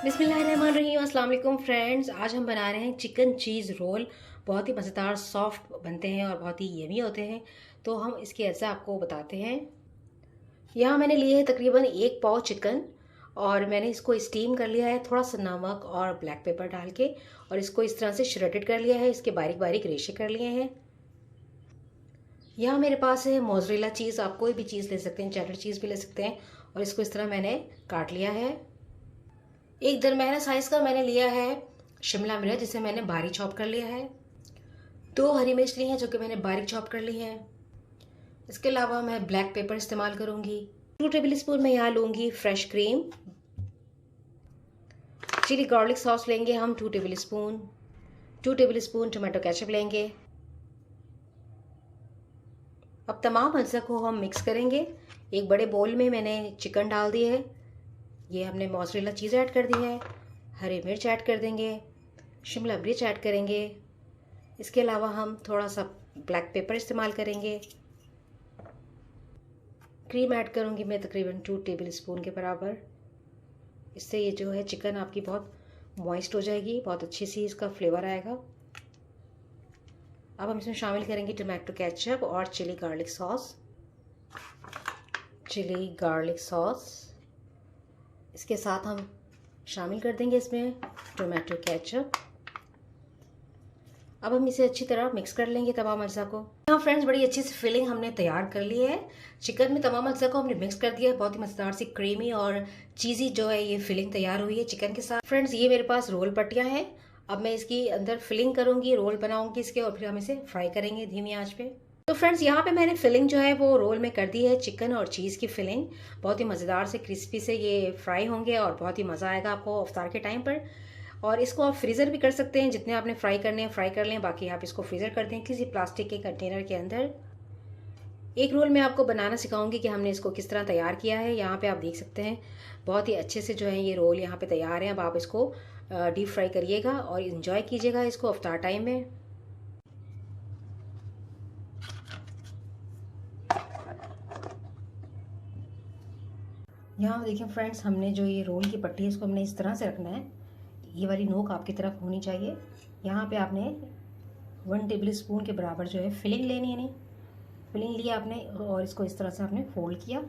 बिस्मिल्लाहिर्रहमानिर्रहीम। अस्सलाम वालेकुम फ्रेंड्स, आज हम बना रहे हैं चिकन चीज़ रोल। बहुत ही मज़ेदार सॉफ्ट बनते हैं और बहुत ही यमी होते हैं। तो हम इसके अज्जा आपको बताते हैं। यहाँ मैंने लिए है तकरीबन 1 पाव चिकन और मैंने इसको स्टीम कर लिया है थोड़ा सा नमक और ब्लैक पेपर डाल के, और इसको इस तरह से श्रेडेड कर लिया है। इसके बारीक बारीक रेशे कर लिए हैं। यहाँ मेरे पास है मोज़रेला चीज़, आप कोई भी चीज़ ले सकते हैं, चेडर चीज़ भी ले सकते हैं। और इसको इस तरह मैंने काट लिया है। एक दरमियाना साइज का मैंने लिया है शिमला मिर्च, जिसे मैंने बारीक चॉप कर लिया है। 2 हरी मिर्च ली हैं जो कि मैंने बारीक चॉप कर ली है। इसके अलावा मैं ब्लैक पेपर इस्तेमाल करूंगी। 2 टेबल स्पून मैं यहाँ लूंगी fresh cream. Chilli garlic sauce लेंगे हम 2 tablespoon. 2 tablespoon tomato ketchup लेंगे। अब तमाम अज्जा को हम मिक्स करेंगे। एक बड़े बोल में मैंने चिकन डाल दी है। ये हमने मोज़रेला चीज़ ऐड कर दी है। हरी मिर्च ऐड कर देंगे। शिमला मिर्च ऐड करेंगे। इसके अलावा हम थोड़ा सा ब्लैक पेपर इस्तेमाल करेंगे। क्रीम ऐड करूँगी मैं तकरीबन 2 टेबल स्पून के बराबर। इससे ये जो है चिकन आपकी बहुत मॉइस्ट हो जाएगी, बहुत अच्छी सी इसका फ्लेवर आएगा। अब हम इसमें शामिल करेंगे टोमेटो केचप और chilli garlic sauce. Chilli garlic sauce इसके साथ हम शामिल कर देंगे इसमें टोमेटो केचप। अब हम इसे अच्छी तरह मिक्स कर लेंगे तमाम अज्जा को। यहाँ फ्रेंड्स बड़ी अच्छी सी फिलिंग हमने तैयार कर ली है। चिकन में तमाम अज्जा को हमने मिक्स कर दिया है। बहुत ही मज़ेदार सी क्रीमी और चीज़ी जो है ये फिलिंग तैयार हुई है चिकन के साथ। फ्रेंड्स ये मेरे पास रोल पट्टियाँ हैं। अब मैं इसकी अंदर फिलिंग करूँगी, रोल बनाऊँगी इसके, और फिर हम इसे फ्राई करेंगे धीमी आँच पे। तो फ्रेंड्स यहाँ पे मैंने फिलिंग जो है वो रोल में कर दी है, चिकन और चीज़ की फिलिंग। बहुत ही मज़ेदार से क्रिस्पी से ये फ्राई होंगे और बहुत ही मज़ा आएगा आपको इफ्तार के टाइम पर। और इसको आप फ्रीज़र भी कर सकते हैं, जितने आपने फ्राई करने हैं फ्राई कर लें, बाकी आप इसको फ्रीज़र कर दें किसी प्लास्टिक के कंटेनर के अंदर। एक रोल मैं आपको बनाना सिखाऊंगी कि हमने इसको किस तरह तैयार किया है। यहाँ पे आप देख सकते हैं बहुत ही अच्छे से जो है ये रोल यहाँ पे तैयार हैं। अब आप इसको डीप फ्राई करिएगा और इंजॉय कीजिएगा इसको इफ्तार टाइम में। यहाँ देखिए फ्रेंड्स, हमने जो ये रोल की पट्टी है इसको हमने इस तरह से रखना है। ये वाली नोक आपकी तरफ होनी चाहिए। यहाँ पे आपने 1 टेबल स्पून के बराबर जो है फिलिंग लेनी है। नहीं, फिलिंग लिया आपने और इसको इस तरह से आपने फोल्ड किया।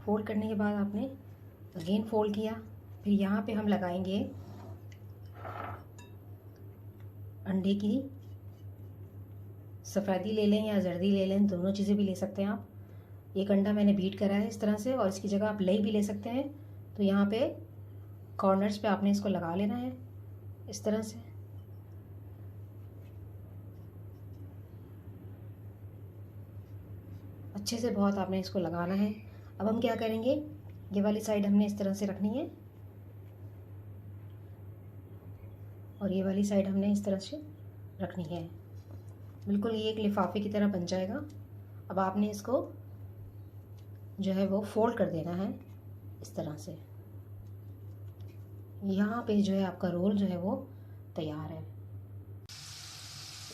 फोल्ड करने के बाद आपने अगेन फोल्ड किया। फिर यहाँ पे हम लगाएंगे अंडे की सफ़ेदी ले लें या जर्दी ले लें, दोनों चीज़ें भी ले सकते हैं आप। एक अंडा मैंने बीट करा है इस तरह से, और इसकी जगह आप लई भी ले सकते हैं। तो यहाँ पे कॉर्नर्स पे आपने इसको लगा लेना है इस तरह से। अच्छे से बहुत आपने इसको लगाना है। अब हम क्या करेंगे, ये वाली साइड हमने इस तरह से रखनी है और ये वाली साइड हमने इस तरह से रखनी है। बिल्कुल ये एक लिफाफे की तरह बन जाएगा। अब आपने इसको जो है वो फोल्ड कर देना है इस तरह से। यहाँ पे जो है आपका रोल जो है वो तैयार है।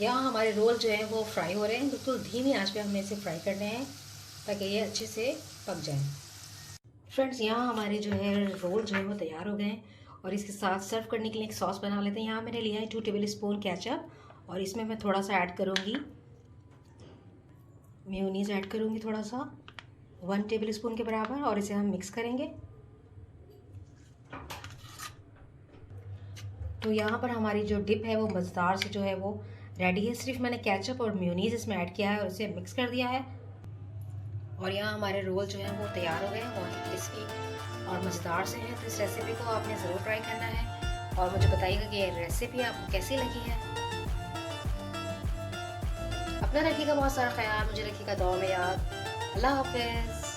यहाँ हमारे रोल जो है वो फ्राई हो रहे हैं। बिल्कुल धीमी आंच पे हमने इसे फ्राई करने हैं ताकि ये अच्छे से पक जाए। फ्रेंड्स यहाँ हमारे जो है रोल जो है वो तैयार हो गए हैं, और इसके साथ सर्व करने के लिए एक सॉस बना लेते हैं। यहाँ मैंने लिया है 2 टेबल स्पून केचप, और इसमें मैं थोड़ा सा ऐड करूँगी मेयोनीज़ ऐड करूँगी थोड़ा सा 1 टेबल स्पून के बराबर, और इसे हम मिक्स करेंगे। तो यहाँ पर हमारी जो डिप है वो मज़ेदार से जो है वो रेडी है। सिर्फ मैंने केचप और मेयोनीज़ इसमें ऐड किया है और इसे मिक्स कर दिया है। और यहाँ हमारे रोल जो है वो तैयार हो गए हैं, बहुत ही क्रिस्पी और मज़ेदार से हैं। तो इस रेसिपी को आपने ज़रूर ट्राई करना है और मुझे बताइएगा कि ये रेसिपी आपको कैसी लगी है। अपना रखिएगा बहुत सारा ख्याल, मुझे रखिएगा दुआ में याद। अल्लाह हाफ़िज़।